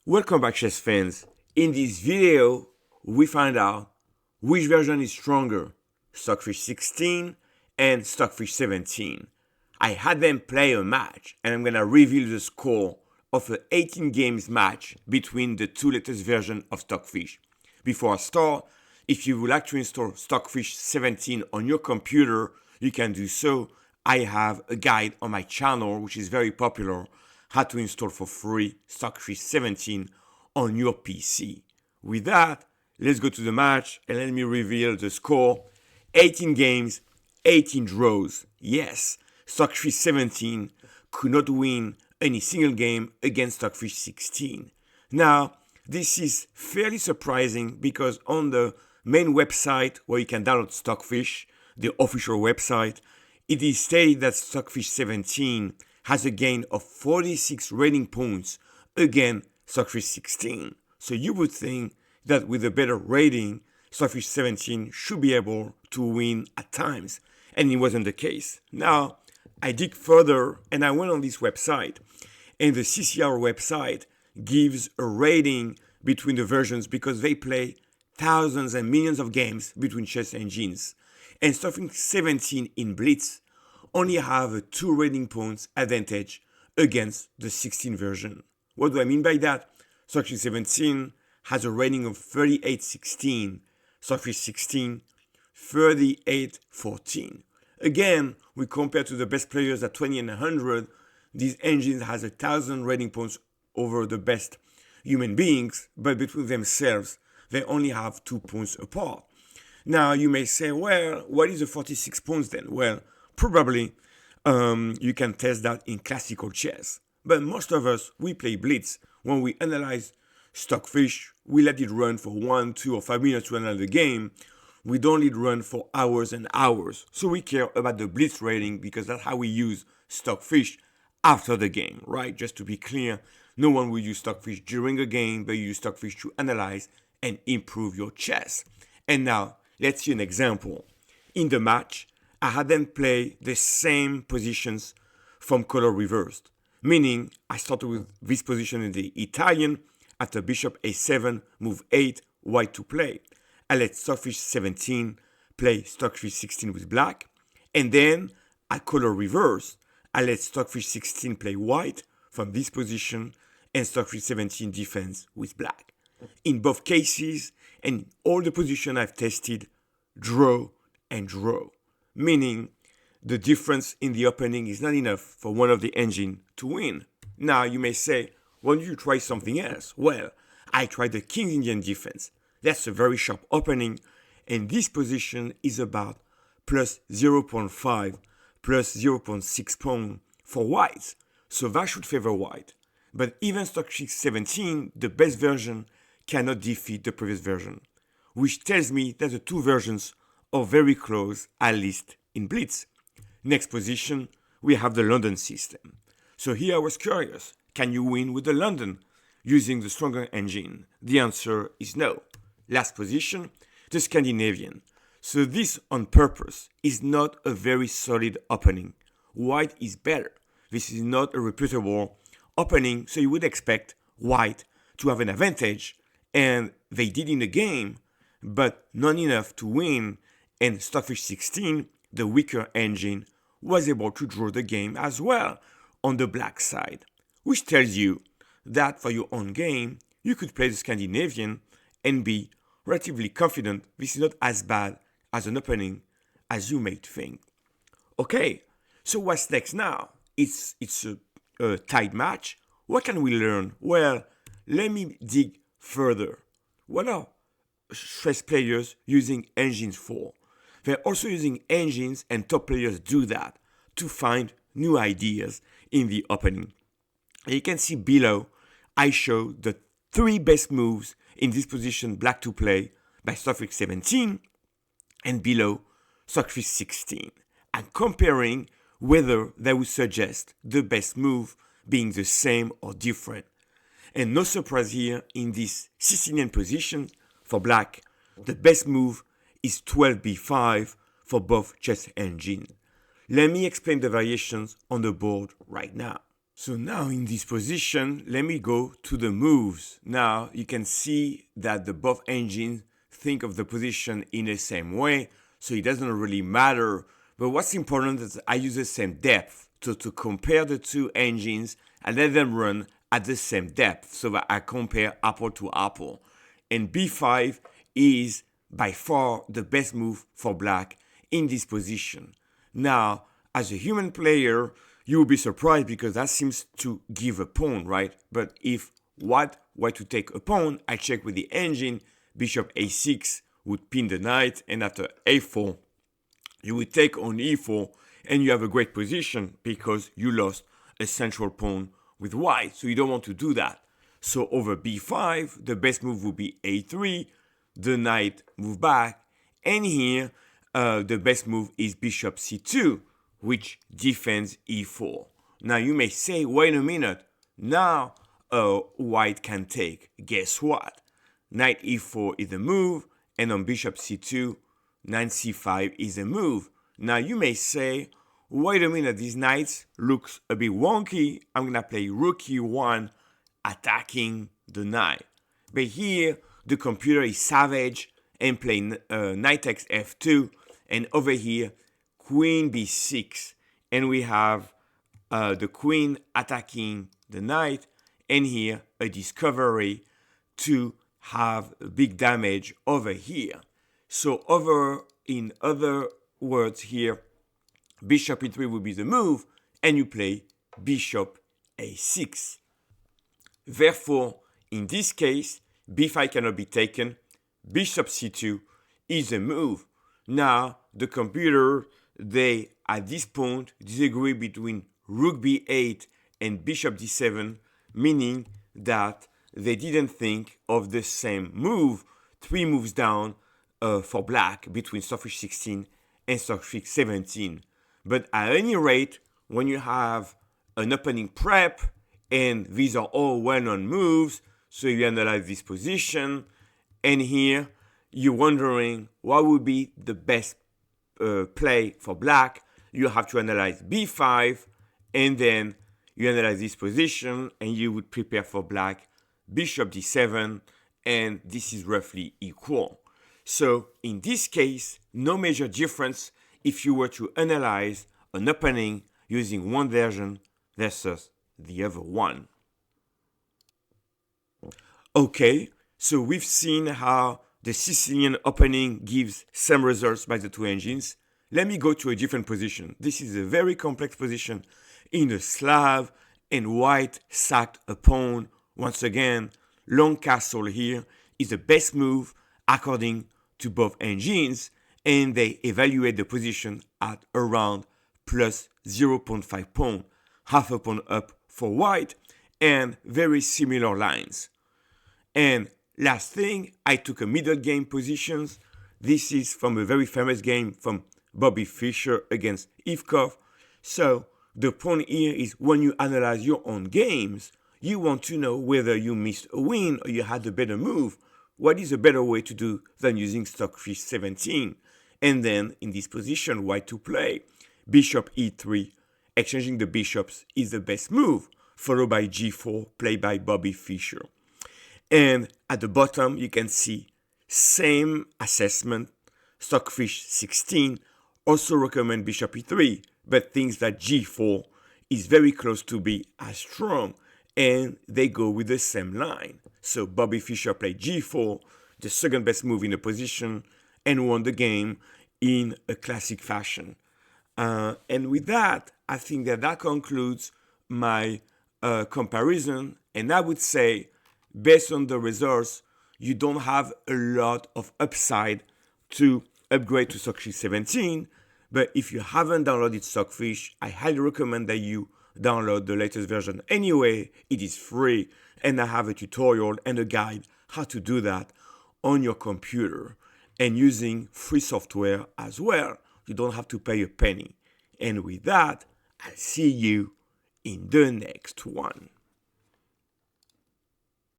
Welcome back, chess fans. In this video, we find out which version is stronger, Stockfish 16 and Stockfish 17. I had them play a match, and I'm gonna reveal the score of an 18 games match between the two latest versions of Stockfish. Before I start, if you would like to install Stockfish 17 on your computer, you can do so. I have a guide on my channel, which is very popular, how to install for free Stockfish 17 on your PC. With that, let's go to the match and let me reveal the score. 18 games, 18 draws. Yes, Stockfish 17 could not win any single game against Stockfish 16. Now, this is fairly surprising because on the main website where you can download Stockfish, the official website, it is stated that Stockfish 17 has a gain of 46 rating points against Stockfish 16. So you would think that with a better rating, Stockfish 17 should be able to win at times. And it wasn't the case. Now, I dig further and I went on this website. And the CCR website gives a rating between the versions because they play thousands and millions of games between chess engines. And Stockfish 17 in Blitz only have a 2 rating points advantage against the 16 version. What do I mean by that? Stockfish 17 has a rating of 38-16, Stockfish 16, 38-14. Again, we compare to the best players at 20 and 100, these engines has 1,000 rating points over the best human beings, but between themselves, they only have 2 points apart. Now, you may say, well, what is the 46 points then? Well, probably you can test that in classical chess. But most of us, we play Blitz. When we analyze Stockfish, we let it run for 1, 2, or 5 minutes to analyze the game. We don't let it run for hours and hours. So we care about the Blitz rating because that's how we use Stockfish after the game, right? Just to be clear, no one will use Stockfish during a game, but you use Stockfish to analyze and improve your chess. And now, let's see an example. In the match, I had them play the same positions from color reversed. Meaning, I started with this position in the Italian, after bishop a7, move 8, white to play. I let Stockfish 17 play Stockfish 16 with black. And then, I color reverse. I let Stockfish 16 play white from this position and Stockfish 17 defense with black. In both cases, and all the positions I've tested, draw and draw. Meaning, the difference in the opening is not enough for one of the engine to win. Now, you may say, why don't you try something else? Well, I tried the King's Indian defense. That's a very sharp opening, and this position is about plus 0.5, plus 0.6 pawn for whites. So that should favor white. But even Stockfish 17, the best version, cannot defeat the previous version, which tells me that the two versions are very close, at least in Blitz. Next position, we have the London system. So here I was curious, can you win with the London using the stronger engine? The answer is no. Last position, the Scandinavian. So this on purpose is not a very solid opening. White is better. This is not a reputable opening, so you would expect white to have an advantage, and they did in the game, but not enough to win, and Stockfish 16, the weaker engine, was able to draw the game as well on the black side, which tells you that for your own game, you could play the Scandinavian and be relatively confident this is not as bad as an opening as you may think. Okay, so what's next now? It's a tight match. What can we learn? Well, let me dig further. What are chess players using engines for? They're also using engines, and top players do that, to find new ideas in the opening. And you can see below, I show the 3 best moves in this position, black to play, by Stockfish 17, and below, Stockfish 16. I'm comparing whether they would suggest the best move being the same or different. And no surprise here, in this Sicilian position for black, the best move is 12b5 for both chess engines. Let me explain the variations on the board right now. So now in this position, let me go to the moves. Now you can see that the both engines think of the position in the same way, so it doesn't really matter. But what's important is I use the same depth to compare the two engines and let them run at the same depth so that I compare apple to apple. And b5 is by far the best move for black in this position. Now, as a human player, you will be surprised because that seems to give a pawn, right? But if white were to take a pawn, I check with the engine, bishop a6 would pin the knight, and after a4, you would take on e4, and you have a great position because you lost a central pawn with white, so you don't want to do that. So over b5, the best move would be a3, the knight move back, and here the best move is bishop c2, which defends e4. Now you may say, wait a minute, now white can take. Guess what? Knight e4 is a move, and on bishop c2, knight c5 is a move. Now you may say, wait a minute, these knights looks a bit wonky. I'm gonna play rook e1, attacking the knight. But here, the computer is savage and playing knight takes f2, and over here, queen b6, and we have the queen attacking the knight, and here a discovery to have big damage over here. So over, in other words here, bishop e3 will be the move, and you play bishop a6. Therefore, in this case, b5 cannot be taken, bishop c2 is a move. Now, the computer, they, at this point, disagree between rook b8 and bishop d7, meaning that they didn't think of the same move, 3 moves down for black between Stockfish 16 and Stockfish 17. But at any rate, when you have an opening prep, and these are all well-known moves, so you analyze this position, and here you're wondering what would be the best play for black. You have to analyze b5, and then you analyze this position, and you would prepare for black bishop d7, and this is roughly equal. So in this case, no major difference if you were to analyze an opening using one version versus the other one. Okay, so we've seen how the Sicilian opening gives same results by the two engines. Let me go to a different position. This is a very complex position in a Slav, and white sacked a pawn. Once again, long castle here is the best move according to both engines, and they evaluate the position at around plus 0.5 pawn, half a pawn up for white, and very similar lines. And last thing, I took a middle game positions. This is from a very famous game from Bobby Fischer against Ivkov. So the point here is when you analyze your own games, you want to know whether you missed a win or you had a better move. What is a better way to do than using Stockfish 17? And then in this position, white to play. Bishop e3, exchanging the bishops is the best move, followed by g4, played by Bobby Fischer. And at the bottom, you can see same assessment. Stockfish 16 also recommend bishop e3, but thinks that g4 is very close to be as strong, and they go with the same line. So Bobby Fischer played g4, the second best move in the position, and won the game in a classic fashion. And with that, I think that concludes my comparison, and I would say, based on the results, you don't have a lot of upside to upgrade to Stockfish 17, but if you haven't downloaded Stockfish, I highly recommend that you download the latest version anyway. It is free, and I have a tutorial and a guide how to do that on your computer, and using free software as well. You don't have to pay a penny. And with that, I'll see you in the next one.